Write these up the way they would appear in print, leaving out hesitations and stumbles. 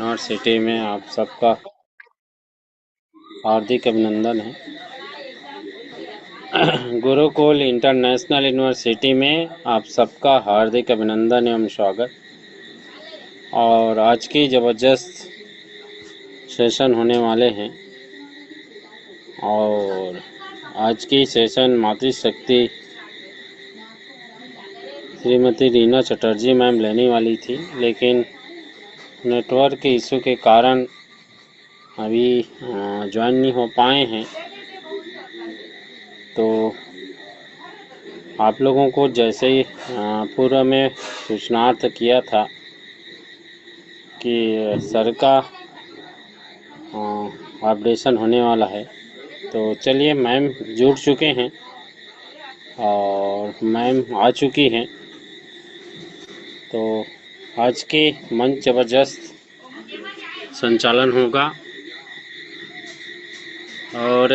University में आप सबका हार्दिक अभिनंदन है। गुरुकुल इंटरनेशनल यूनिवर्सिटी में आप सबका हार्दिक अभिनंदन एवं स्वागत। और आज की ज़बरदस्त सेशन होने वाले हैं और आज की सेशन मातृशक्ति श्रीमती रीना चटर्जी मैम लेने वाली थी, लेकिन नेटवर्क के इशू के कारण अभी ज्वाइन नहीं हो पाए हैं। तो आप लोगों को जैसे ही पूर्व में सूचनार्थ किया था कि सर का ऑपरेशन होने वाला है, तो चलिए मैम जुड़ चुके हैं और मैम आ चुकी हैं। तो आज के मंच ज़बरदस्त संचालन होगा और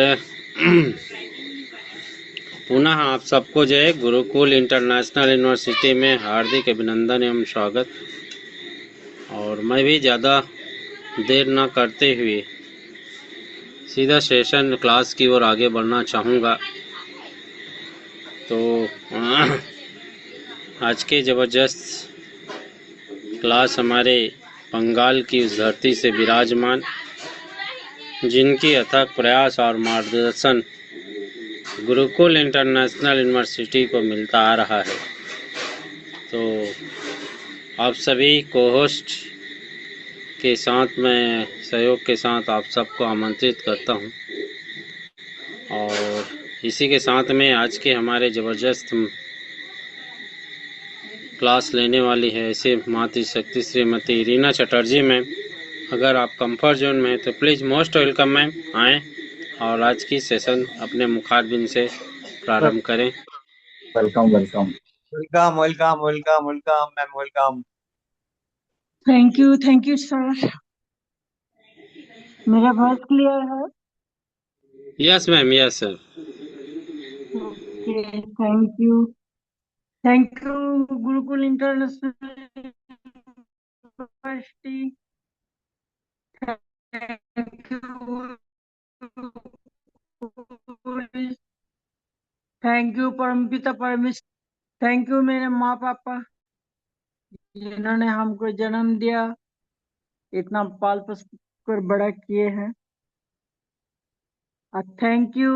पुनः आप सबको जो है गुरुकुल इंटरनेशनल यूनिवर्सिटी में हार्दिक अभिनंदन एवं स्वागत। और मैं भी ज़्यादा देर न करते हुए सीधा सेशन क्लास की ओर आगे बढ़ना चाहूँगा। तो आज के ज़बरदस्त क्लास हमारे बंगाल की उस धरती से विराजमान, जिनकी अथक प्रयास और मार्गदर्शन गुरुकुल इंटरनेशनल यूनिवर्सिटी को मिलता आ रहा है। तो आप सभी को होस्ट के साथ मैं सहयोग के साथ आप सबको आमंत्रित करता हूं। और इसी के साथ में आज के हमारे ज़बरदस्त क्लास लेने वाली है ऐसे मातृशक्ति श्रीमती रीना चटर्जी मैम। अगर आप कंफर्ट जोन में हैं तो प्लीज़ मोस्ट वेलकम मैम, आएँ और आज की सेशन अपने मुखारबिन से प्रारंभ करें। Welcome welcome welcome welcome welcome welcome ma'am, welcome. Thank you sir. मेरा वॉइस क्लियर है? Yes ma'am, yes sir. Okay, thank you Gurukul international university. Thank you परमपिता परमेश्वर। थैंक यू मेरे माँ पापा, जिन्होंने हमको जन्म दिया, इतना पाल पोस कर बड़ा किए हैं। Thank you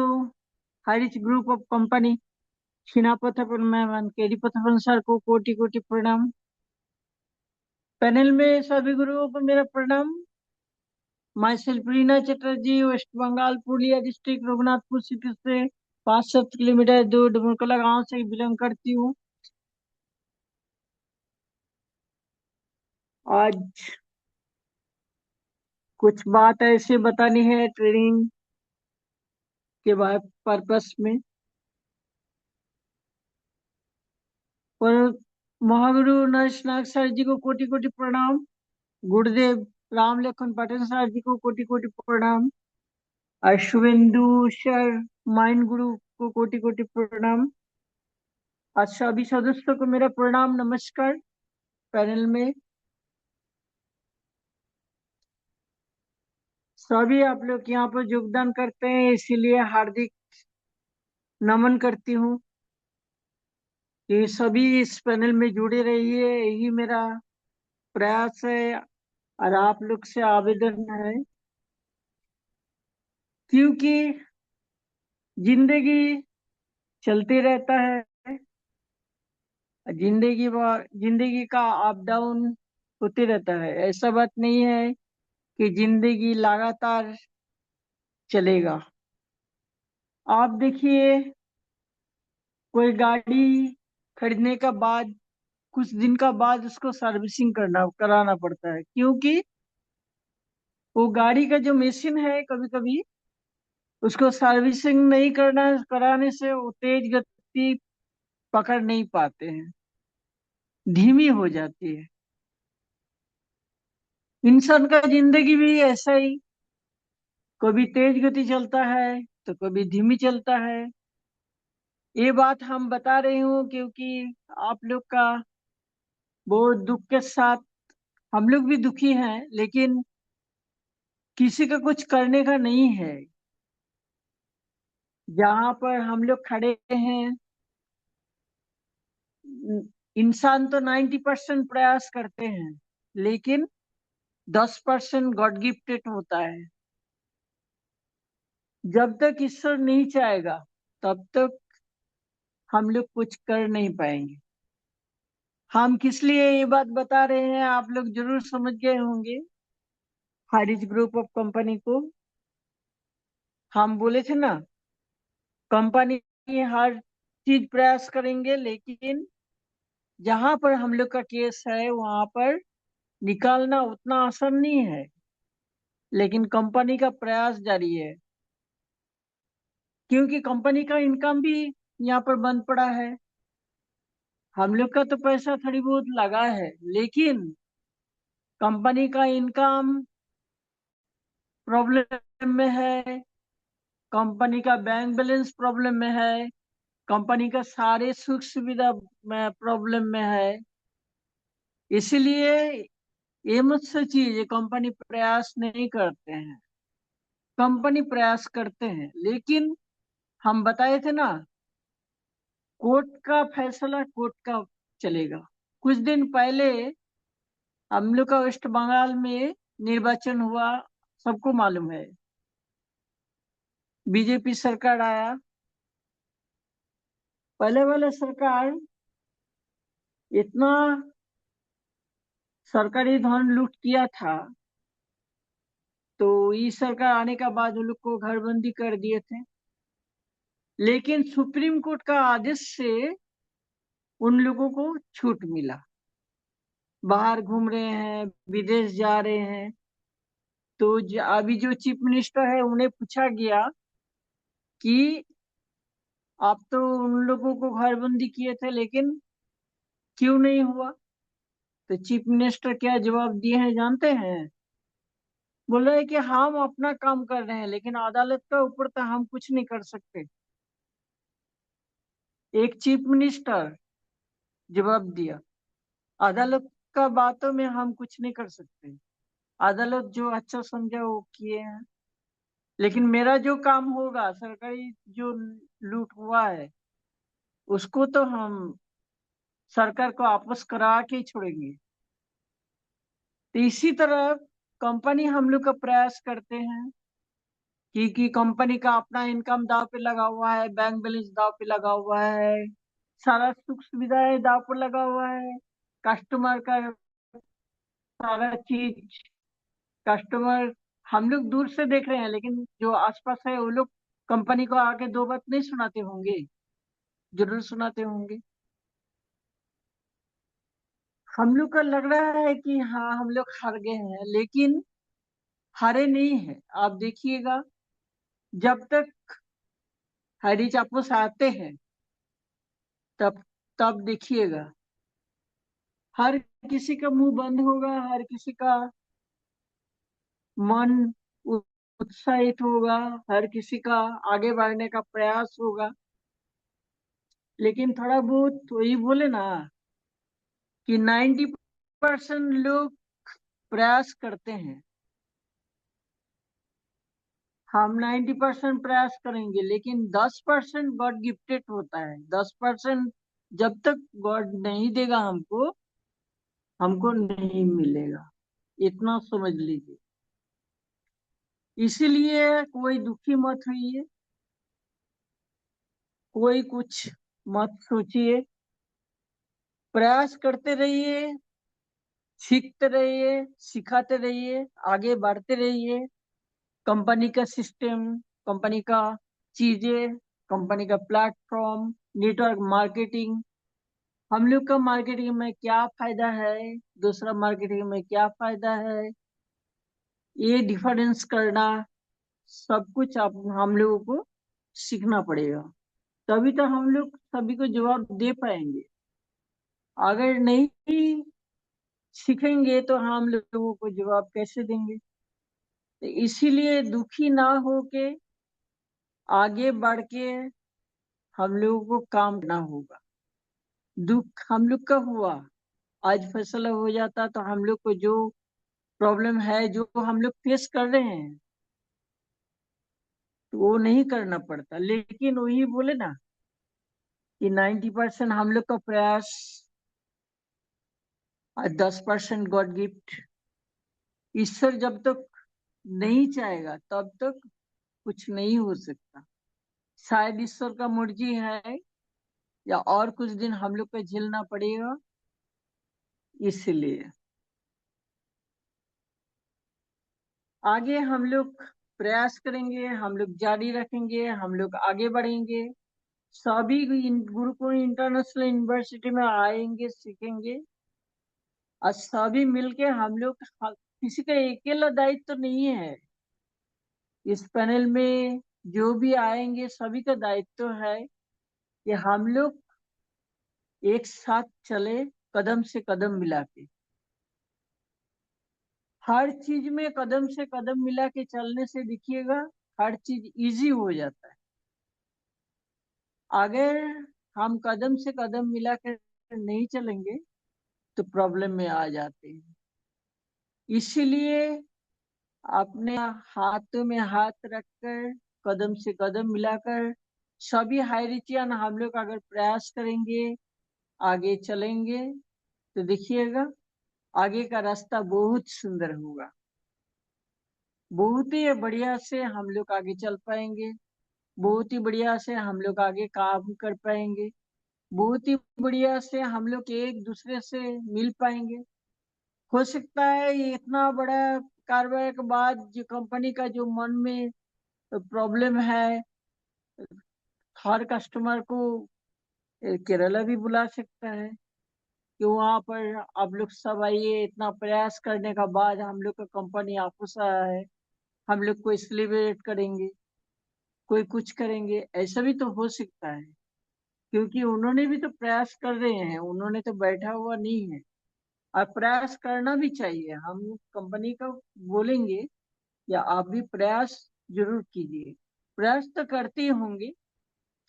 Harish group of company, Kshina Pathpan ma'am and K D Pathpan sir को कोटि कोटि प्रणाम। पैनल में सभी गुरुओं को मेरा प्रणाम। Myself Reena Chatterjee, west Bengal, Purulia district, Raghunathpur city से 5-7 किलोमीटर दूर डुमरकला गांव से बिलोंग करती हूँ। आज कुछ बात ऐसे बतानी है ट्रेनिंग के बाद पर्पस में। और महागुरु नरेश नाग सर जी को कोटि कोटि प्रणाम। गुरुदेव राम लखन पाटिल सर जी को कोटि कोटि प्रणाम। और शुभेंदु सर माइंड गुरु को कोटि कोटि प्रणाम। आज सभी सदस्यों को मेरा प्रणाम, नमस्कार। पैनल में सभी आप लोग यहाँ पर योगदान करते हैं, इसीलिए हार्दिक नमन करती हूँ कि सभी इस पैनल में जुड़े रहिए, यही मेरा प्रयास है और आप लोग से आवेदन है। क्योंकि जिंदगी चलते रहता है, जिंदगी का अप डाउन होते रहता है। ऐसा बात नहीं है कि जिंदगी लगातार चलेगा। आप देखिए, कोई गाड़ी खरीदने का बाद कुछ दिन का बाद उसको सर्विसिंग करना कराना पड़ता है, क्योंकि वो गाड़ी का जो मशीन है, कभी कभी उसको सर्विसिंग नहीं करना कराने से वो तेज गति पकड़ नहीं पाते हैं, धीमी हो जाती है। इंसान का जिंदगी भी ऐसा ही, कभी तेज गति चलता है तो कभी धीमी चलता है। ये बात हम बता रही हूँ क्योंकि आप लोग का बहुत दुख के साथ हम लोग भी दुखी हैं, लेकिन किसी का कुछ करने का नहीं है। जहां पर हम लोग खड़े हैं, इंसान तो 90% प्रयास करते हैं, लेकिन 10% गॉड गिफ्टेड होता है। जब तक ईश्वर नहीं चाहेगा, तब तक हम लोग कुछ कर नहीं पाएंगे। हम किस लिए ये बात बता रहे हैं, आप लोग जरूर समझ गए होंगे। हारिज ग्रुप ऑफ कंपनी को हम बोले थे ना, कंपनी हर चीज प्रयास करेंगे, लेकिन जहां पर हम लोग का केस है वहां पर निकालना उतना आसान नहीं है। लेकिन कंपनी का प्रयास जारी है, क्योंकि कंपनी का इनकम भी यहाँ पर बंद पड़ा है। हम लोग का तो पैसा थोड़ी बहुत लगा है, लेकिन कंपनी का इनकम प्रॉब्लम में है, कंपनी का बैंक बैलेंस प्रॉब्लम में है, कंपनी का सारे सुख सुविधा में प्रॉब्लम में है। इसलिए ये मत सोचिए ये कंपनी प्रयास नहीं करते हैं। कंपनी प्रयास करते हैं, लेकिन हम बताए थे ना, कोर्ट का फैसला कोर्ट का चलेगा। कुछ दिन पहले हम लोग का वेस्ट बंगाल में निर्वाचन हुआ, सबको मालूम है। बीजेपी सरकार आया। पहले वाला सरकार इतना सरकारी धन लूट किया था, तो इस सरकार आने के बाद उन लोग को घरबंदी कर दिए थे। लेकिन सुप्रीम कोर्ट का आदेश से उन लोगों को छूट मिला, बाहर घूम रहे हैं, विदेश जा रहे हैं। तो अभी जो चीफ मिनिस्टर है, उन्हें पूछा गया कि आप तो उन लोगों को घरबंदी किए थे, लेकिन क्यों नहीं हुआ? तो चीफ मिनिस्टर क्या जवाब दिए हैं जानते हैं? बोल रहे हैं कि हम अपना काम कर रहे हैं, लेकिन अदालत का ऊपर तो हम कुछ नहीं कर सकते। एक चीफ मिनिस्टर जवाब दिया, अदालत का बातों में हम कुछ नहीं कर सकते। अदालत जो अच्छा समझा वो किए हैं, लेकिन मेरा जो काम होगा, सरकारी जो लूट हुआ है, उसको तो हम सरकार को वापस करा के ही छोड़ेंगे। तो इसी तरह कंपनी हम लोग का प्रयास करते हैं कि कंपनी का अपना इनकम दाव पे लगा हुआ है, बैंक बैलेंस दाव पे लगा हुआ है, सारा सुख सुविधाएं दाव पर लगा हुआ है, कस्टमर का सारा चीज, कस्टमर हम लोग दूर से देख रहे हैं, लेकिन जो आसपास है वो लोग कंपनी को आके दो बात नहीं सुनाते होंगे, जरूर सुनाते होंगे। हम लोग का लग रहा है कि हाँ हम लोग हार गए हैं, लेकिन हारे नहीं है। आप देखिएगा, जब तक हरी चापूस आते हैं, तब तब देखिएगा हर किसी का मुंह बंद होगा, हर किसी का मन उ- उत्साहित होगा, हर किसी का आगे बढ़ने का प्रयास होगा। लेकिन थोड़ा बहुत वही बोले ना कि 90% लोग प्रयास करते हैं। हम 90% प्रयास करेंगे, लेकिन 10% गॉड गिफ्टेड होता है। 10% जब तक गॉड नहीं देगा हमको, हमको नहीं मिलेगा। इतना समझ लीजिए। इसीलिए कोई दुखी मत होइए, कोई कुछ मत सोचिए, प्रयास करते रहिए, सीखते रहिए, सिखाते रहिए, आगे बढ़ते रहिए। कंपनी का सिस्टम, कंपनी का चीजें, कंपनी का प्लेटफॉर्म, नेटवर्क मार्केटिंग, हम लोग का मार्केटिंग में क्या फायदा है, दूसरा मार्केटिंग में क्या फायदा है, ये डिफरेंस करना, सब कुछ आप हम लोगों को सीखना पड़ेगा। तभी तो हम लोग सभी को जवाब दे पाएंगे। अगर नहीं सीखेंगे तो हम लोगों को जवाब कैसे देंगे? तो इसीलिए दुखी ना होके आगे बढ़ के हम लोगों को काम करना होगा। दुख हम लोग का हुआ, आज फैसला हो जाता तो हम लोग को जो प्रॉब्लम है, जो हम लोग फेस कर रहे हैं, तो वो नहीं करना पड़ता। लेकिन वही बोले ना कि 90% हम लोग का प्रयास और 10% गॉड गिफ्ट। ईश्वर जब तक नहीं चाहेगा तब तक कुछ नहीं हो सकता। शायद ईश्वर का मर्जी है या और कुछ दिन हम लोग को झेलना पड़ेगा, इसलिए आगे हम लोग प्रयास करेंगे, हम लोग जारी रखेंगे, हम लोग आगे बढ़ेंगे। सभी गुरुकुल इंटरनेशनल यूनिवर्सिटी में आएंगे, सीखेंगे, और सभी मिलके हम लोग, किसी का अकेला दायित्व तो नहीं है। इस पैनल में जो भी आएंगे सभी का दायित्व है कि हम लोग एक साथ चले, कदम से कदम मिला के। हर चीज में कदम से कदम मिला के चलने से देखिएगा हर चीज इजी हो जाता है। अगर हम कदम से कदम मिला कर नहीं चलेंगे तो प्रॉब्लम में आ जाते हैं। इसीलिए अपने हाथों में हाथ रखकर, कदम से कदम मिलाकर, सभी हाइरिचियन हम लोग अगर प्रयास करेंगे, आगे चलेंगे, तो देखिएगा आगे का रास्ता बहुत सुंदर होगा। बहुत ही बढ़िया से हम लोग आगे चल पाएंगे, बहुत ही बढ़िया से हम लोग आगे काम कर पाएंगे, बहुत ही बढ़िया से हम लोग एक दूसरे से मिल पाएंगे। हो सकता है ये इतना बड़ा कार्रवाई के बाद जो कंपनी का जो मन में प्रॉब्लम है, हर कस्टमर को केरला भी बुला सकता है कि वहां पर आप लोग सब आइए। इतना प्रयास करने का बाद हम लोग का कंपनी वापस आया है, हम लोग को सेलिब्रेट करेंगे, कोई कुछ करेंगे, ऐसा भी तो हो सकता है। क्योंकि उन्होंने भी तो प्रयास कर रहे हैं, उन्होंने तो बैठा हुआ नहीं है, और प्रयास करना भी चाहिए। हम कंपनी को बोलेंगे या आप भी प्रयास जरूर कीजिए। प्रयास तो करते ही होंगे,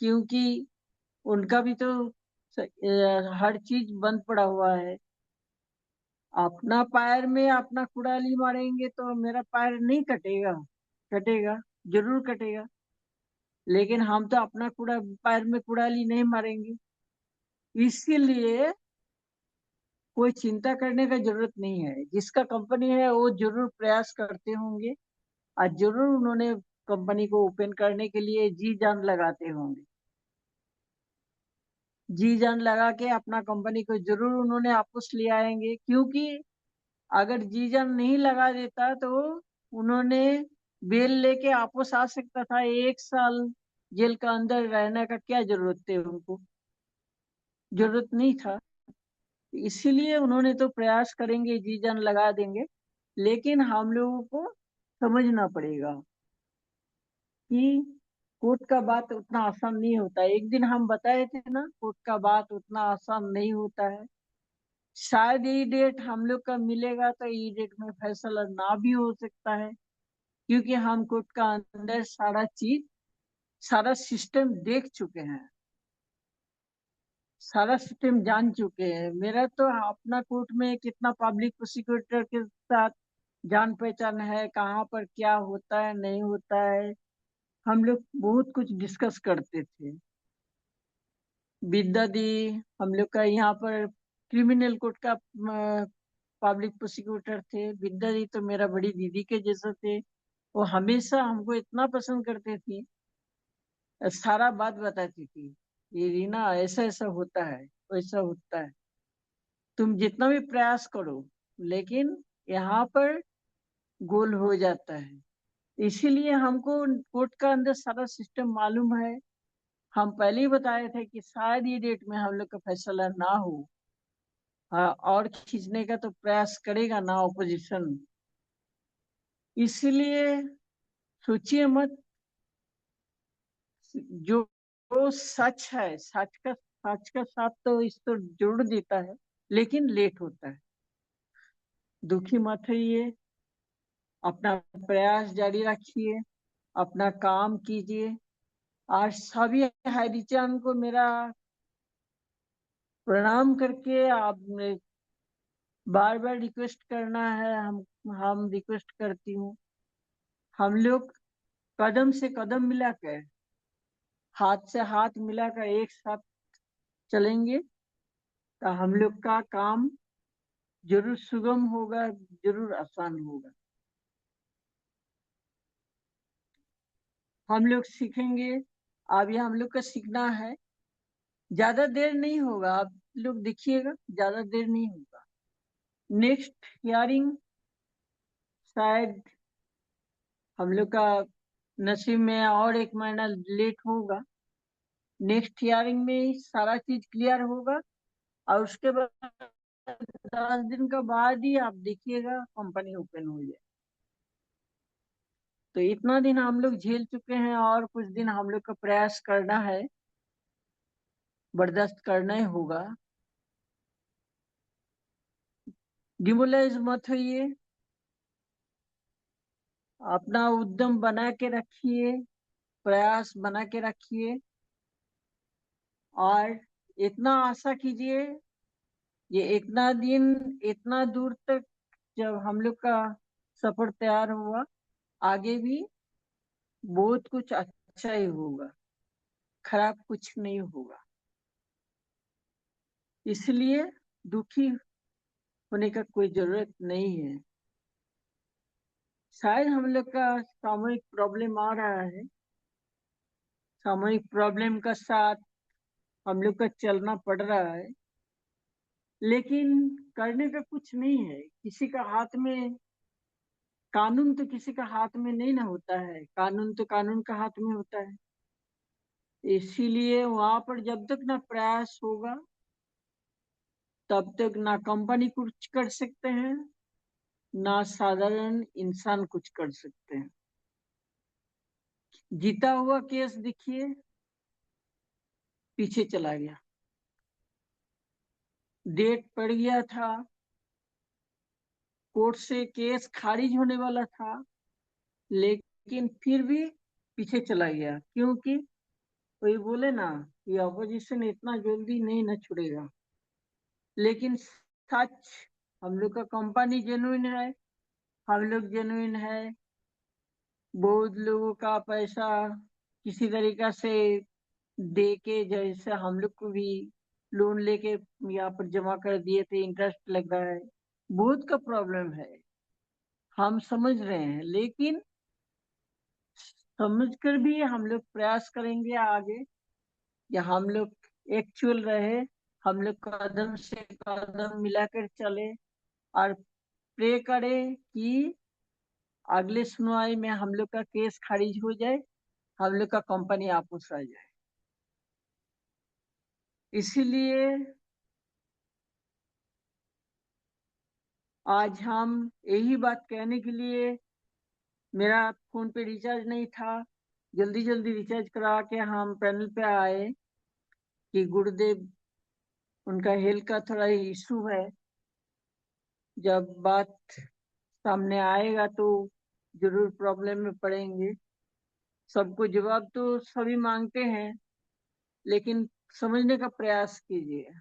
क्योंकि उनका भी तो हर चीज बंद पड़ा हुआ है। अपना पैर में अपना कुड़ाली मारेंगे तो मेरा पैर नहीं कटेगा, कटेगा, जरूर कटेगा। लेकिन हम तो अपना पैर में कुड़ाली नहीं मारेंगे। इसीलिए कोई चिंता करने का जरूरत नहीं है। जिसका कंपनी है वो जरूर प्रयास करते होंगे, और जरूर उन्होंने कंपनी को ओपन करने के लिए जी जान लगाते होंगे। जी जान लगा के अपना कंपनी को जरूर उन्होंने वापस ले आएंगे। क्योंकि अगर जी जान नहीं लगा देता तो उन्होंने बेल लेके वापस आ सकता था। 1 साल जेल का अंदर रहने का क्या जरूरत थी उनको? जरूरत नहीं था। इसीलिए उन्होंने तो प्रयास करेंगे, जी जान लगा देंगे। लेकिन हम लोगों को समझना पड़ेगा कि कोर्ट का बात उतना आसान नहीं होता है। एक दिन हम बताए थे ना, कोर्ट का बात उतना आसान नहीं होता है। शायद ये डेट हम लोग का मिलेगा तो ये डेट में फैसला ना भी हो सकता है। क्योंकि हम कोर्ट का अंदर सारा चीज, सारा सिस्टम देख चुके हैं, सारा सिस्टम जान चुके हैं। मेरा तो अपना कोर्ट में कितना पब्लिक प्रोसिक्यूटर के साथ जान पहचान है, कहाँ पर क्या होता है नहीं होता है, हम लोग बहुत कुछ डिस्कस करते थे। विद्या दी हम लोग का यहाँ पर क्रिमिनल कोर्ट का पब्लिक प्रोसिक्यूटर थे। विद्या दी तो मेरा बड़ी दीदी के जैसे थे। वो हमेशा हमको इतना पसंद करते थी, सारा बात बताती थी, ये रीना ऐसा ऐसा होता है, वैसा होता है, तुम जितना भी प्रयास करो, लेकिन यहाँ पर गोल हो जाता है। इसीलिए हमको कोर्ट का अंदर सारा सिस्टम मालूम है। हम पहले ही बताए थे कि शायद ये डेट में हम लोग का फैसला ना हो। हाँ, और खींचने का तो प्रयास करेगा ना ऑपोजिशन। इसलिए सोचिए मत। जो जो सच है, सच का साथ तो इस तो जोड़ देता है, लेकिन लेट होता है। दुखी मत होइए, अपना प्रयास जारी रखिए, अपना काम कीजिए। और सभी हरिजन को मेरा प्रणाम करके आप बार बार रिक्वेस्ट करना है, हम रिक्वेस्ट करती हूँ, हम लोग कदम से कदम मिलाकर, हाथ से हाथ मिलाकर एक साथ चलेंगे तो हम लोग का काम जरूर सुगम होगा, जरूर आसान होगा। हम लोग सीखेंगे, अभी हम लोग का सीखना है, ज्यादा देर नहीं होगा, आप लोग देखिएगा, ज्यादा देर नहीं होगा। नेक्स्ट हियरिंग शायद हम लोग का नसीब में और 1 महीना लेट होगा। नेक्स्ट हियरिंग में सारा चीज क्लियर होगा और उसके बाद 10 दिन के बाद ही आप देखिएगा कंपनी ओपन हो जाए। तो इतना दिन हम लोग झेल चुके हैं और कुछ दिन हम लोग का प्रयास करना है, बर्दाश्त करना ही होगा। डिमोलाइज मत होइए, अपना उद्यम बना के रखिए, प्रयास बना के रखिए और इतना आशा कीजिए, ये इतना दिन इतना दूर तक जब हम लोग का सफर तैयार हुआ, आगे भी बहुत कुछ अच्छा ही होगा, खराब कुछ नहीं होगा। इसलिए दुखी होने का कोई जरूरत नहीं है। शायद हम लोग का सामूहिक प्रॉब्लम आ रहा है, सामूहिक प्रॉब्लम का साथ हम लोग का चलना पड़ रहा है, लेकिन करने का कुछ नहीं है। किसी का हाथ में कानून तो किसी का हाथ में नहीं ना होता है, कानून तो कानून का हाथ में होता है। इसीलिए वहां पर जब तक ना प्रयास होगा तब तक ना कंपनी कुछ कर सकते हैं, ना साधारण इंसान कुछ कर सकते हैं। जीता हुआ केस देखिए पीछे चला गया, डेट पड़ गया था, कोर्ट से केस खारिज होने वाला था, लेकिन फिर भी पीछे चला गया, क्योंकि वही बोले ना कि अपोजिशन इतना जल्दी नहीं ना छुड़ेगा। लेकिन सच, हम लोग का कंपनी जेन्युइन है, हम लोग जेन्युइन है। बहुत लोगों का पैसा किसी तरीका से दे के, जैसे हम लोग को भी लोन लेके यहाँ पर जमा कर दिए थे, इंटरेस्ट लग रहा है, बहुत का प्रॉब्लम है, हम समझ रहे हैं। लेकिन समझकर भी हम लोग प्रयास करेंगे आगे, या हम लोग एक्चुअल रहे, हम लोग कदम से कदम मिलाकर चले और प्रे करें कि अगले सुनवाई में हम लोग का केस खारिज हो जाए, हम लोग का कंपनी वापस आ जाए। इसीलिए आज हम यही बात कहने के लिए, मेरा फोन पे रिचार्ज नहीं था, जल्दी जल्दी रिचार्ज करा के हम पैनल पे आए कि गुरुदेव, उनका हेल्थ का थोड़ा इशू है, जब बात सामने आएगा तो जरूर प्रॉब्लम में पड़ेंगे। सबको जवाब तो सभी मांगते हैं, लेकिन समझने का प्रयास कीजिए।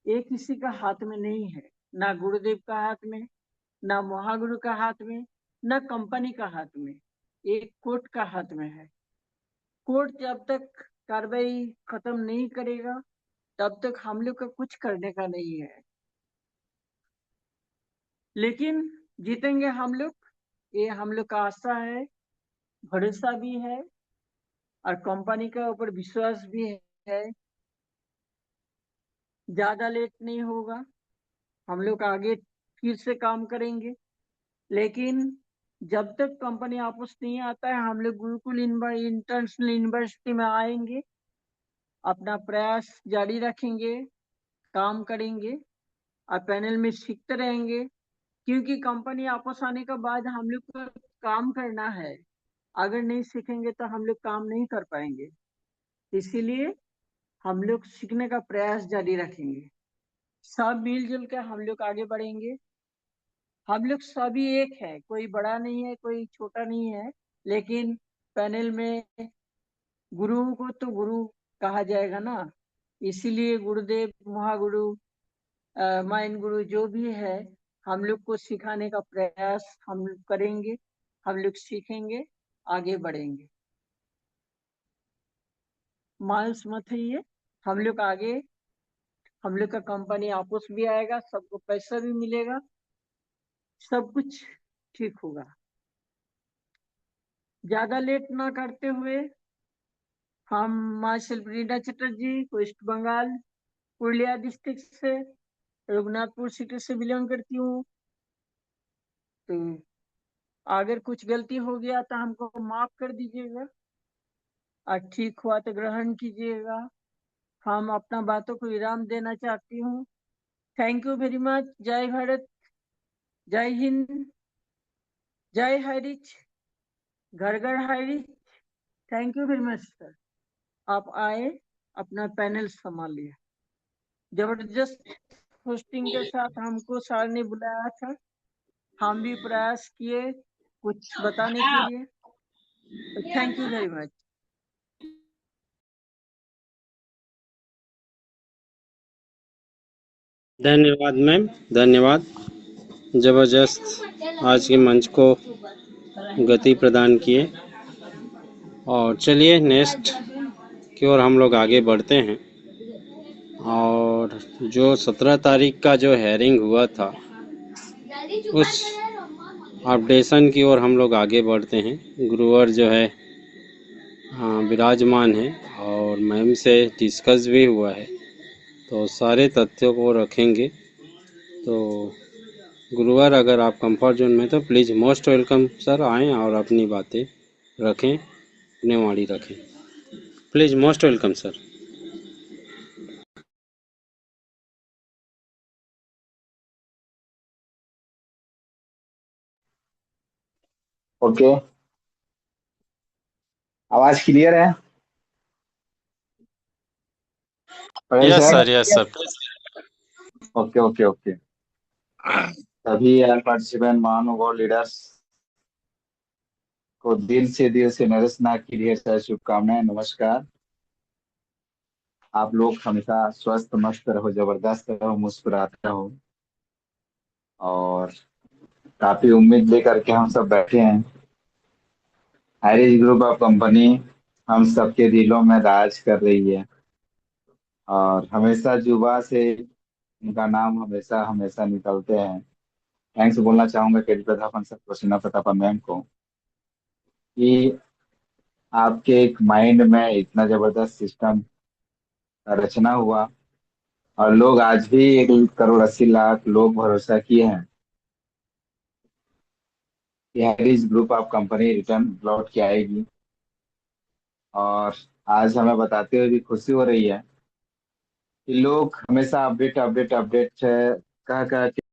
ये किसी का हाथ में नहीं है, ना गुरुदेव का हाथ में, ना महागुरु का हाथ में, ना कंपनी का हाथ में, एक कोर्ट का हाथ में है। कोर्ट जब तक कार्रवाई खत्म नहीं करेगा तब तक हम लोग का कुछ करने का नहीं है। लेकिन जीतेंगे हम लोग, ये हम लोग का आशा है, भरोसा भी है और कंपनी के ऊपर विश्वास भी है। ज्यादा लेट नहीं होगा, हम लोग आगे फिर से काम करेंगे। लेकिन जब तक कंपनी वापस नहीं आता है, हम लोग गुरुकुल इंटरनेशनल यूनिवर्सिटी में आएंगे, अपना प्रयास जारी रखेंगे, काम करेंगे और पैनल में सीखते रहेंगे। क्योंकि कंपनी वापस आने के बाद हम लोग को काम करना है, अगर नहीं सीखेंगे तो हम लोग काम नहीं कर पाएंगे। इसीलिए हम लोग सीखने का प्रयास जारी रखेंगे, सब मिलजुल कर हम लोग आगे बढ़ेंगे। हम लोग सभी एक है, कोई बड़ा नहीं है, कोई छोटा नहीं है, लेकिन पैनल में गुरु को तो गुरु कहा जाएगा ना। इसीलिए गुरुदेव, महागुरु माइन गुरु जो भी है, हम लोग को सिखाने का प्रयास हम लोग करेंगे, हम लोग सीखेंगे, आगे बढ़ेंगे। मायूस मत होइए, हम लोग आगे, हम लोग का कंपनी आपस भी आएगा, सबको पैसा भी मिलेगा, सब कुछ ठीक होगा। ज्यादा लेट ना करते हुए, हम माँ self Reena Chatterjee, west Bengal, Purulia district से, रघुनाथपुर सिटी से बिलोंग करती हूँ। तो अगर कुछ गलती हो गया तो हमको माफ कर दीजिएगा, और ठीक हुआ तो ग्रहण कीजिएगा। हम अपना बातों को विराम देना चाहती हूँ। Thank you very much. जय भारत, जय हिंद, जय हरिच, घर घर हरिच। Thank you very much sir, आप आए, अपना पैनल संभालिए। जबरदस्त होस्टिंग के साथ हमको सर ने बुलाया था, हम भी प्रयास किए कुछ बताने के लिए। तो थैंक यू वेरी मच। धन्यवाद मैम, धन्यवाद। जबरदस्त आज के मंच को गति प्रदान किए। और चलिए नेक्स्ट की ओर हम लोग आगे बढ़ते हैं। और जो 17 तारीख का जो हेयरिंग हुआ था, उस अपडेशन की ओर हम लोग आगे बढ़ते हैं। गुरुवर जो है विराजमान है और मैम से डिस्कस भी हुआ है, तो सारे तथ्यों को रखेंगे। तो गुरुवर अगर आप कंफर्ट जोन में तो प्लीज़ मोस्ट वेलकम सर, आएँ और अपनी बातें रखें, अपनी वाणी रखें। Please most welcome sir. Okay, आवाज क्लियर है? Patel yes sir. Sir, yes sir. Okay okay okay. सभी पार्टिसिपेंट महानुभाव लीडर्स को दिल से नरेश नाग की ढेर सारी शुभकामनाएं। नमस्कार। आप लोग हमेशा स्वस्थ मस्त रहो, जबरदस्त रहो, मुस्कुराते रहो। और काफी उम्मीद लेकर के हम सब बैठे हैं। हैरिस ग्रुप ऑफ कंपनी हम सबके दिलों में राज कर रही है, और हमेशा जुबा से उनका नाम हमेशा हमेशा निकलते हैं। थैंक्स बोलना चाहूंगा KD Prathapan sir, Prasanna Prathapan ma'am को, कि आपके एक माइंड में इतना जबरदस्त सिस्टम का रचना हुआ, और लोग आज भी 1,80,00,000 लोग भरोसा किए हैं कि Harris group of company return लौट के आएगी। और आज हमें बताते हुए भी खुशी हो रही है कि लोग हमेशा अपडेट अपडेट अपडेट कह कह के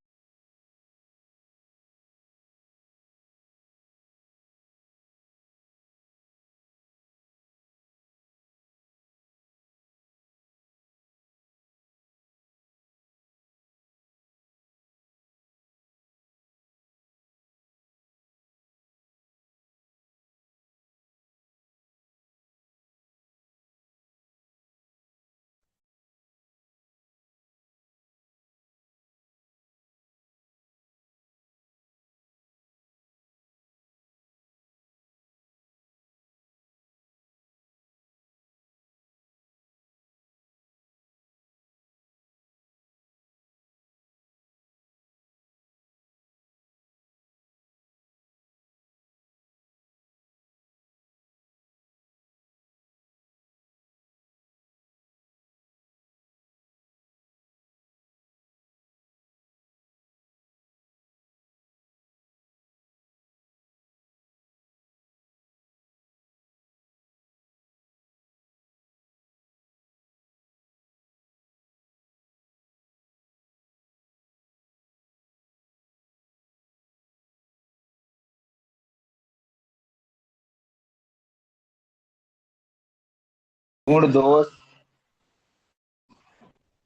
गुण दोष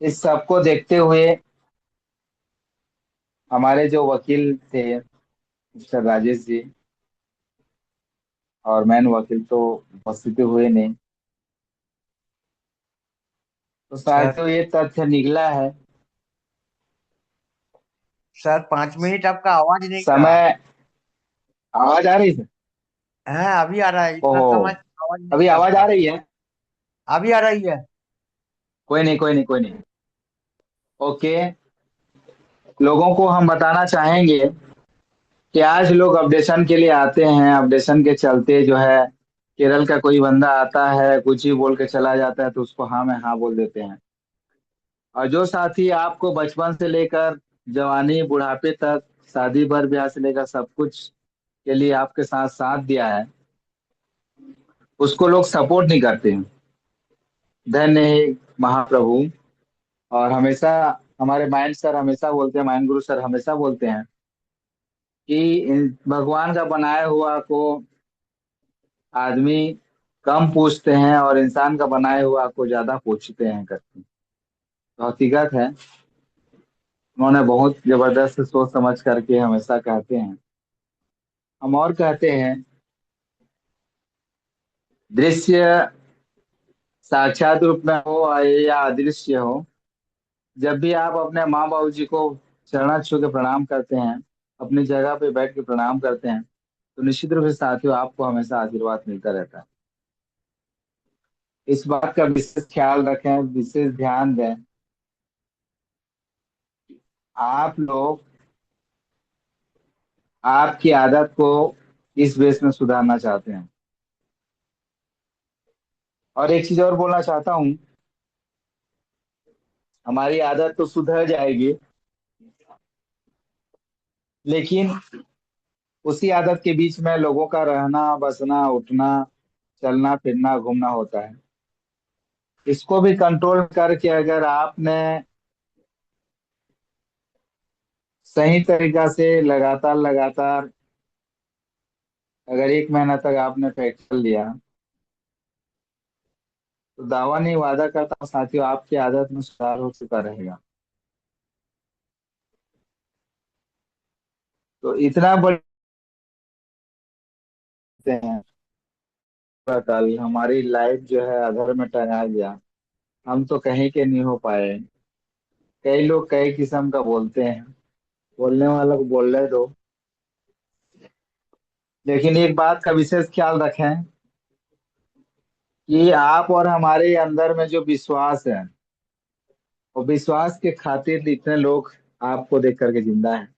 इस सबको देखते हुए हमारे जो वकील थे मिस्टर राजेश जी, और मैन वकील तो उपस्थित हुए नहीं, तो शायद सर तो ये तथ्य निकला है सर 5 मिनट आपका आवाज नहीं रहा। समय। आवाज आ रही है? है अभी आ रहा है, इतना ओहो, समय आवाज नहीं अभी था आवाज आ आपका। रही है? अभी आ रही है। कोई नहीं, कोई नहीं, कोई नहीं। ओके। लोगों को हम बताना चाहेंगे कि आज लोग अपडेशन के लिए आते हैं, अपडेशन के चलते जो है केरल का कोई बंदा आता है, कुछ ही बोल के चला जाता है तो उसको हाँ में हाँ बोल देते हैं। और जो साथी आपको बचपन से लेकर जवानी बुढ़ापे तक, शादी बर ब्याह से लेकर सब कुछ के लिए आपके साथ साथ दिया है, उसको लोग सपोर्ट नहीं करते हैं। धन्य है महाप्रभु। और हमेशा हमारे माइंड सर हमेशा बोलते हैं, माइंड गुरु सर हमेशा बोलते हैं कि भगवान का बनाया हुआ को आदमी कम पूछते हैं और इंसान का बनाया हुआ को ज्यादा पूछते हैं करते हैं। तो हकीकत है, उन्होंने बहुत जबरदस्त सोच समझ करके हमेशा कहते हैं। हम और कहते हैं, दृश्य साक्षात रूप में हो या अदृश्य हो, जब भी आप अपने माँ बाबू जी को चरणा छू के प्रणाम करते हैं, अपनी जगह पे बैठ के प्रणाम करते हैं, तो निश्चित रूप से साथियों आपको हमेशा आशीर्वाद मिलता रहता है। इस बात का विशेष ख्याल रखें, विशेष ध्यान दें। आप लोग आपकी आदत को इस बेस में सुधारना चाहते हैं। और एक चीज और बोलना चाहता हूँ, हमारी आदत तो सुधर जाएगी, लेकिन उसी आदत के बीच में लोगों का रहना बसना उठना चलना फिरना घूमना होता है। इसको भी कंट्रोल करके अगर आपने सही तरीका से लगातार लगातार अगर 1 महीना तक आपने प्रैक्टिस कर लिया, तो दावा नहीं वादा करता हूं साथियों, आपकी आदत में सुधार हो चुका रहेगा। तो इतना बड़े हैं, पूरा कल हमारी लाइफ जो है अधर में टंगा गया, हम तो कहीं के नहीं हो पाए। कई लोग कई किस्म का बोलते हैं, बोलने वाला को बोलने दो। लेकिन एक बात का विशेष ख्याल रखें कि आप और हमारे अंदर में जो विश्वास है, वो विश्वास के खातिर इतने लोग आपको देख करके जिंदा हैं।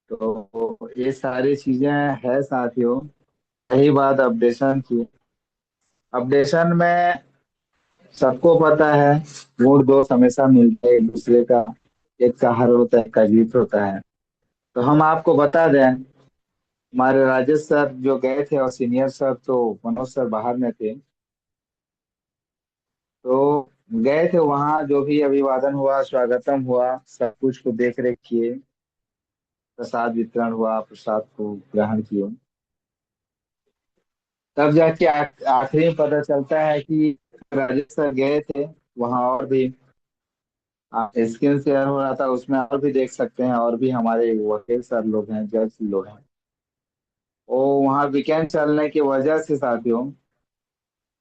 तो ये सारी चीजें है साथियों। रही बात अपडेशन की, अपडेशन में सबको पता है मूड दोस्त हमेशा मिलते हैं एक दूसरे का, एक का हार होता है एक का जीत होता है। तो हम आपको बता दें, हमारे राजेश सर जो गए थे और सीनियर सर तो मनोज सर बाहर में थे, तो गए थे वहाँ, जो भी अभिवादन हुआ स्वागतम हुआ सब कुछ को देख रेख किए, प्रसाद वितरण हुआ, प्रसाद को ग्रहण किए। तब जाके आखिरी में पता चलता है कि राजेश सर गए थे वहाँ, और भी स्क्रीन शेयर हो रहा था उसमें, और भी देख सकते हैं, और भी हमारे वकील सर लोग हैं, जज लोग हैं। वो वहाँ वीकेंड चलने की वजह से साथियों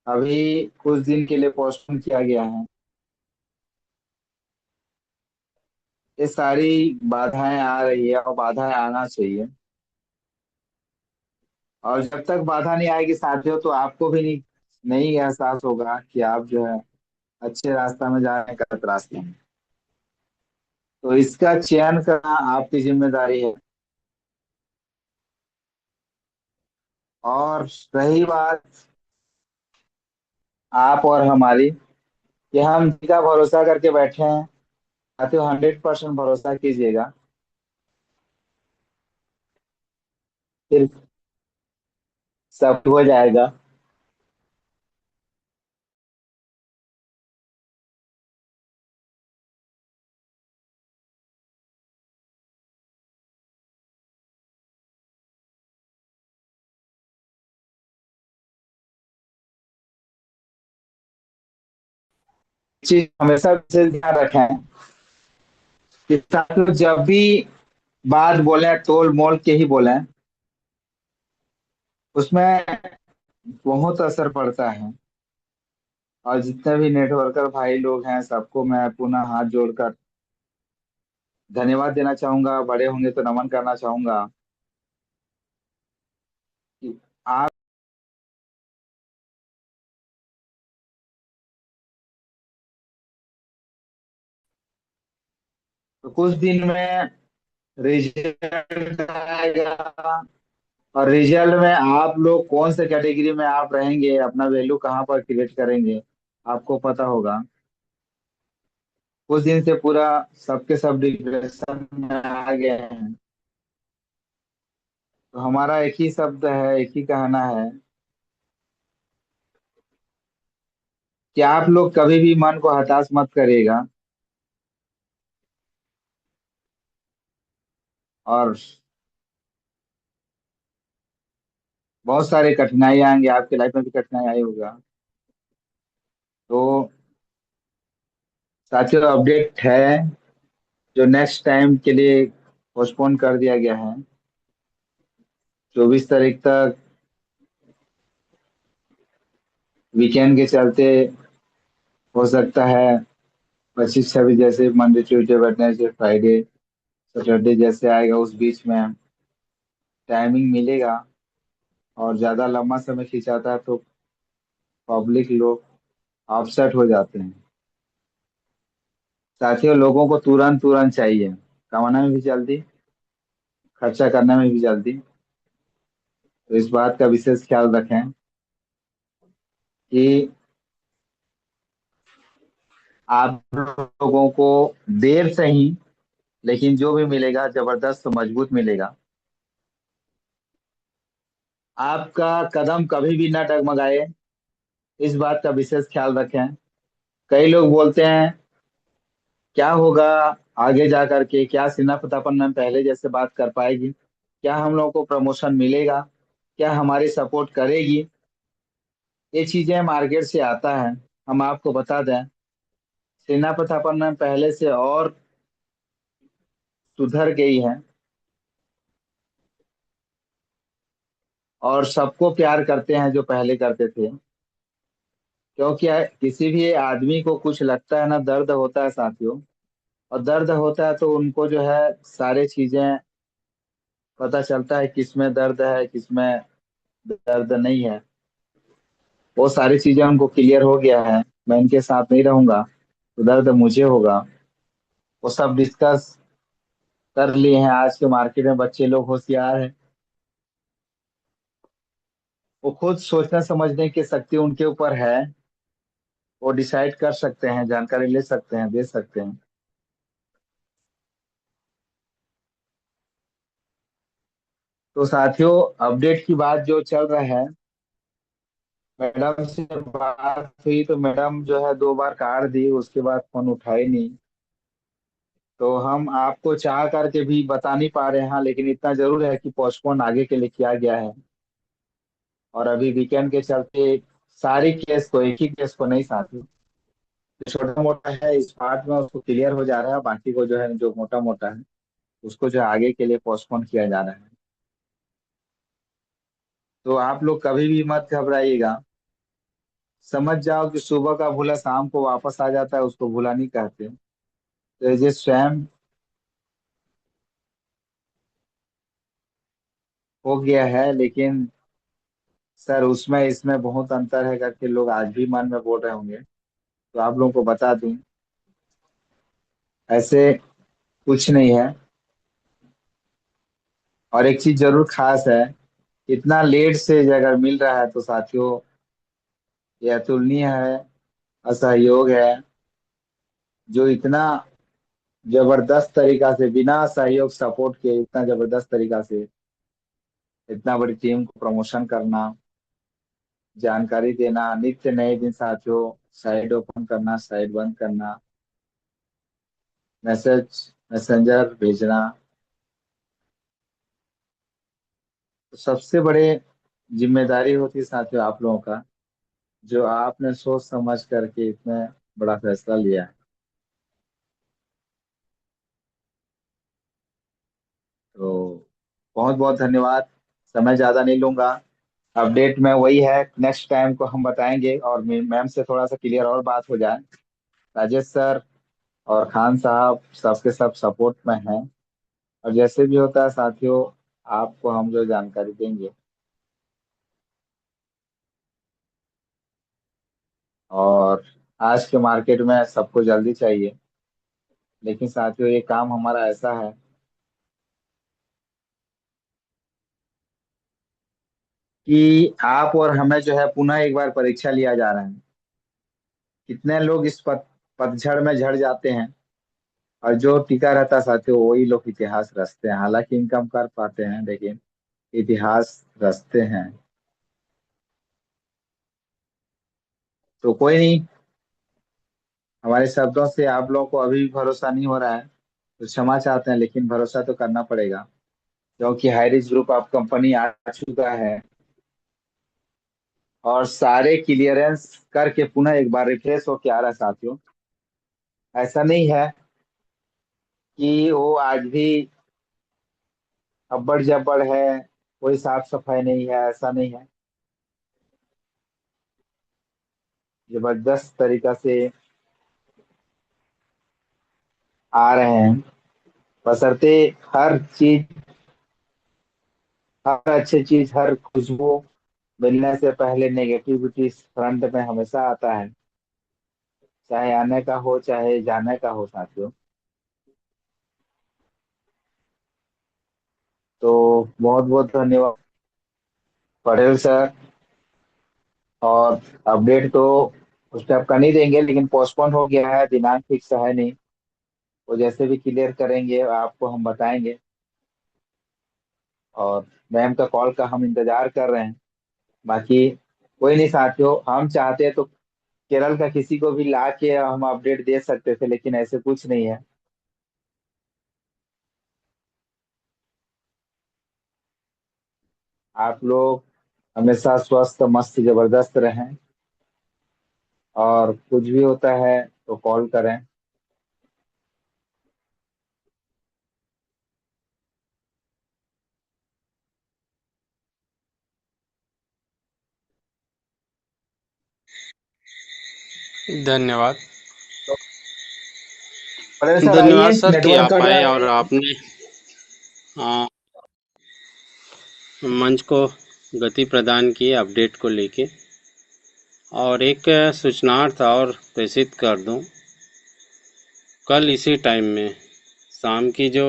अभी कुछ दिन के लिए पोस्टपोन किया गया है। ये सारी बाधाएं आ रही है और बाधाएं आना चाहिए। और जब तक बाधा नहीं आएगी साथियों, तो आपको भी नहीं एहसास होगा कि आप जो है अच्छे रास्ता में जा रहे हैं गलत रास्ते में। तो इसका चयन करना आपकी जिम्मेदारी है। और रही बात आप और हमारी, कि हम जिसका भरोसा करके बैठे हैं, साथियों 100% भरोसा कीजिएगा, फिर सब हो जाएगा। चीज हमेशा विशेष ध्यान रखें कि साथियों जब भी बात बोले तोल मोल के ही बोले, उसमें बहुत असर पड़ता है। और जितने भी नेटवर्कर भाई लोग हैं सबको मैं पुनः हाथ जोड़कर धन्यवाद देना चाहूंगा, बड़े होंगे तो नमन करना चाहूंगा कि आप तो कुछ दिन में रिजल्ट आएगा, और रिजल्ट में आप लोग कौन से कैटेगरी में आप रहेंगे, अपना वैल्यू कहाँ पर क्रिएट करेंगे, आपको पता होगा। कुछ दिन से पूरा सबके सब डिप्रेशन में आ गए हैं। तो हमारा एक ही शब्द है, एक ही कहना है कि आप लोग कभी भी मन को हताश मत करिएगा। और बहुत सारे कठिनाई आएंगे, आपके लाइफ में भी कठिनाई आई होगा। तो साथियों, अपडेट है जो नेक्स्ट टाइम के लिए पोस्टपोन कर दिया गया है। 24 तारीख तक वीकेंड के चलते हो सकता है 25-26 जैसे Monday Tuesday Wednesday Friday Saturday जैसे आएगा, उस बीच में टाइमिंग मिलेगा। और ज्यादा लंबा समय खिंचाता है तो पब्लिक लोग अपसेट हो जाते हैं। साथियों, लोगों को तुरंत तुरंत चाहिए, कमाना में भी जल्दी, खर्चा करने में भी जल्दी। तो इस बात का विशेष ख्याल रखें कि आप लोगों को देर से ही, लेकिन जो भी मिलेगा जबरदस्त मजबूत मिलेगा। आपका कदम कभी भी ना डगमगाए, इस बात का विशेष ख्याल रखें। कई लोग बोलते हैं क्या होगा आगे जा करके, क्या सीना पतापन मैम पहले जैसे बात कर पाएगी, क्या हम लोगों को प्रमोशन मिलेगा, क्या हमारी सपोर्ट करेगी। ये चीजें मार्केट से आता है। हम आपको बता दें, सेना प्रतापन मैम पहले से और सुधर गई है, और सबको प्यार करते हैं जो पहले करते थे। क्योंकि किसी भी आदमी को कुछ लगता है ना, दर्द होता है साथियों। और दर्द होता है तो उनको जो है सारी चीजें पता चलता है, किसमें दर्द है किसमें दर्द नहीं है। वो सारी चीजें उनको क्लियर हो गया है। मैं इनके साथ नहीं रहूंगा तो दर्द मुझे होगा। वो सब डिस्कस कर लिए हैं। आज के मार्केट में बच्चे लोग होशियार हैं, वो खुद सोचने समझने की शक्ति उनके ऊपर है। वो डिसाइड कर सकते हैं, जानकारी ले सकते हैं, दे सकते हैं। तो साथियों, अपडेट की बात जो चल रहा है, मैडम से बात हुई तो मैडम जो है 2 बार काट दी, उसके बाद फोन उठाई नहीं। तो हम आपको चाह करके भी बता नहीं पा रहे हैं। हाँ, लेकिन इतना जरूर है कि पोस्टपोन आगे के लिए किया गया है। और अभी वीकेंड के चलते सारी केस को, एक ही केस को नहीं साथी, जो छोटा मोटा है इस पार्ट में उसको क्लियर हो जा रहा है, बाकी को जो है जो मोटा मोटा है उसको जो है आगे के लिए पोस्टपोन किया जा रहा है। तो आप लोग कभी भी मत घबराइएगा। समझ जाओ कि सुबह का भूला शाम को वापस आ जाता है, उसको भूला नहीं कहते। तो ये स्वयं हो गया है, लेकिन सर उसमें इसमें बहुत अंतर है करके लोग आज भी मन में बोल रहे होंगे। तो आप लोगों को बता दूं, ऐसे कुछ नहीं है। और एक चीज जरूर खास है, इतना लेट से अगर मिल रहा है तो साथियों ये अतुलनीय है, असहयोग है। जो इतना जबरदस्त तरीका से बिना सहयोग सपोर्ट के इतना जबरदस्त तरीका से इतना बड़ी टीम को प्रमोशन करना, जानकारी देना, नित्य नए दिन साथियों, साइट ओपन करना, साइट बंद करना, मैसेज मैसेंजर भेजना, तो सबसे बड़े जिम्मेदारी होती है साथियों आप लोगों का, जो आपने सोच समझ करके इतना बड़ा फैसला लिया है। तो बहुत बहुत धन्यवाद। समय ज्यादा नहीं लूंगा। अपडेट में वही है, नेक्स्ट टाइम को हम बताएंगे। और मैम से थोड़ा सा क्लियर और बात हो जाए। राजेश सर और खान साहब सबके सब सपोर्ट में हैं। और जैसे भी होता है साथियों, आपको हम जो जानकारी देंगे। और आज के मार्केट में सबको जल्दी चाहिए, लेकिन साथियों ये काम हमारा ऐसा है कि आप और हमें जो है पुनः एक बार परीक्षा लिया जा रहा है। कितने लोग इस पतझड़ में झड़ जाते हैं, और जो टिका रहता है साथियों वही लोग इतिहास रचते हैं। हालांकि इनकम कर पाते हैं, लेकिन इतिहास रचते हैं। तो कोई नहीं, हमारे शब्दों से आप लोगों को अभी भी भरोसा नहीं हो रहा है तो क्षमा चाहते हैं, लेकिन भरोसा तो करना पड़ेगा, क्योंकि हाईरिच ग्रुप ऑफ कंपनी आ चुका है और सारे क्लियरेंस करके पुनः एक बार रिफ्रेश होके आ रहा है साथियों। ऐसा नहीं है कि वो आज भी अब्बड़ जब्बड़ है, कोई साफ सफाई नहीं है, ऐसा नहीं है। जबरदस्त तरीका से आ रहे हैं, बशर्ते हर चीज, हर अच्छी चीज, हर खुशबू मिलने से पहले नेगेटिविटी फ्रंट में हमेशा आता है, चाहे आने का हो चाहे जाने का हो साथियों। तो बहुत बहुत धन्यवाद पटेल सर। और अपडेट तो उस टाइप का नहीं देंगे, लेकिन पोस्टपोन हो गया है, दिनांक फिक्स है नहीं। वो जैसे भी क्लियर करेंगे आपको हम बताएंगे। और मैम का कॉल का हम इंतजार कर रहे हैं। बाकी कोई नहीं साथियों, हम चाहते हैं तो केरल का किसी को भी ला के हम अपडेट दे सकते थे, लेकिन ऐसे कुछ नहीं है। आप लोग हमेशा स्वस्थ मस्त जबरदस्त रहें, और कुछ भी होता है तो कॉल करें। धन्यवाद। तो पटेल सर धन्यवाद आइए, सर कि नेटवर्क आप कट रहा आए है। और आपने आ, मंच को गति प्रदान की अपडेट को लेके। और एक सूचनार्थ और प्रेषित कर दूं, कल इसी टाइम में शाम की जो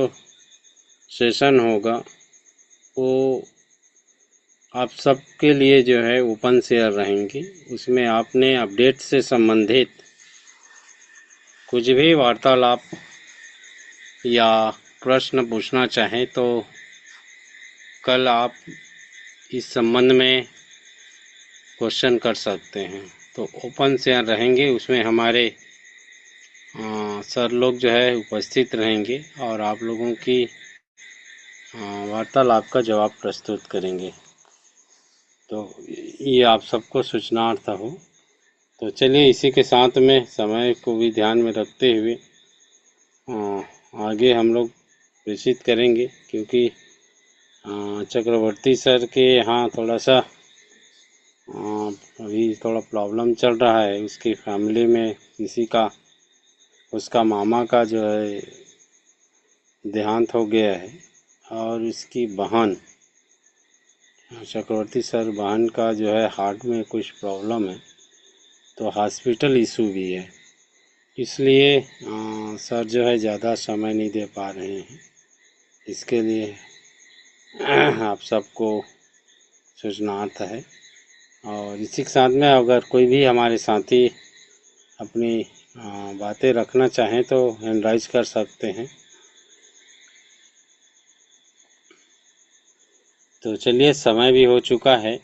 सेशन होगा वो आप सबके लिए जो है ओपन शेयर रहेंगी। उसमें आपने अपडेट से संबंधित कुछ भी वार्तालाप या प्रश्न पूछना चाहें तो कल आप इस संबंध में क्वेश्चन कर सकते हैं। तो ओपन शेयर रहेंगे, उसमें हमारे सर लोग जो है उपस्थित रहेंगे और आप लोगों की वार्तालाप का जवाब प्रस्तुत करेंगे। तो ये आप सबको सूचनार्थ हो। तो चलिए इसी के साथ में समय को भी ध्यान में रखते हुए आगे हम लोग प्रेषित करेंगे, क्योंकि चक्रवर्ती सर के यहाँ थोड़ा सा अभी थोड़ा प्रॉब्लम चल रहा है। उसकी फैमिली में किसी का, उसका मामा का जो है देहांत हो गया है, और उसकी बहन, चक्रवर्ती सर बहन का जो है हार्ट में कुछ प्रॉब्लम है, तो हॉस्पिटल इशू भी है। इसलिए सर जो है ज़्यादा समय नहीं दे पा रहे हैं। इसके लिए आप सबको सूचनार्थ है। और इसी के साथ में अगर कोई भी हमारे साथी अपनी बातें रखना चाहें तो हैंड राइज कर सकते हैं। तो चलिए समय भी हो चुका है,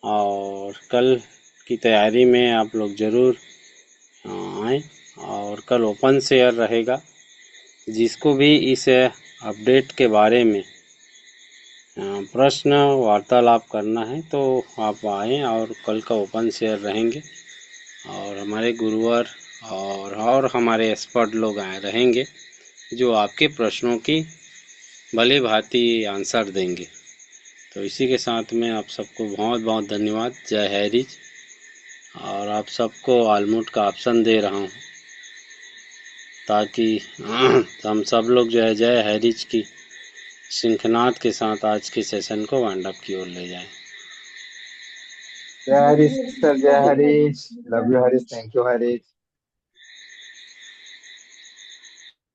और कल की तैयारी में आप लोग ज़रूर आएँ। और कल ओपन शेयर रहेगा। जिसको भी इस अपडेट के बारे में प्रश्न वार्तालाप करना है तो आप आएँ, और कल का ओपन शेयर रहेंगे। और हमारे गुरुवर और हमारे एक्सपर्ट लोग आए रहेंगे, जो आपके प्रश्नों की भली भांति आंसर देंगे। तो इसी के साथ में आप सबको बहुत बहुत धन्यवाद। जय हैरिज। और आप सबको ऑलमोट का ऑप्शन दे रहा हूँ। ताकि हम सब लोग जो है जय हरीश की सिंखनाद के साथ आज के सेशन को वाइंड अप की ओर ले जाएं। जय हरीश सर, जय Harish, love you Harish, thank you Harish.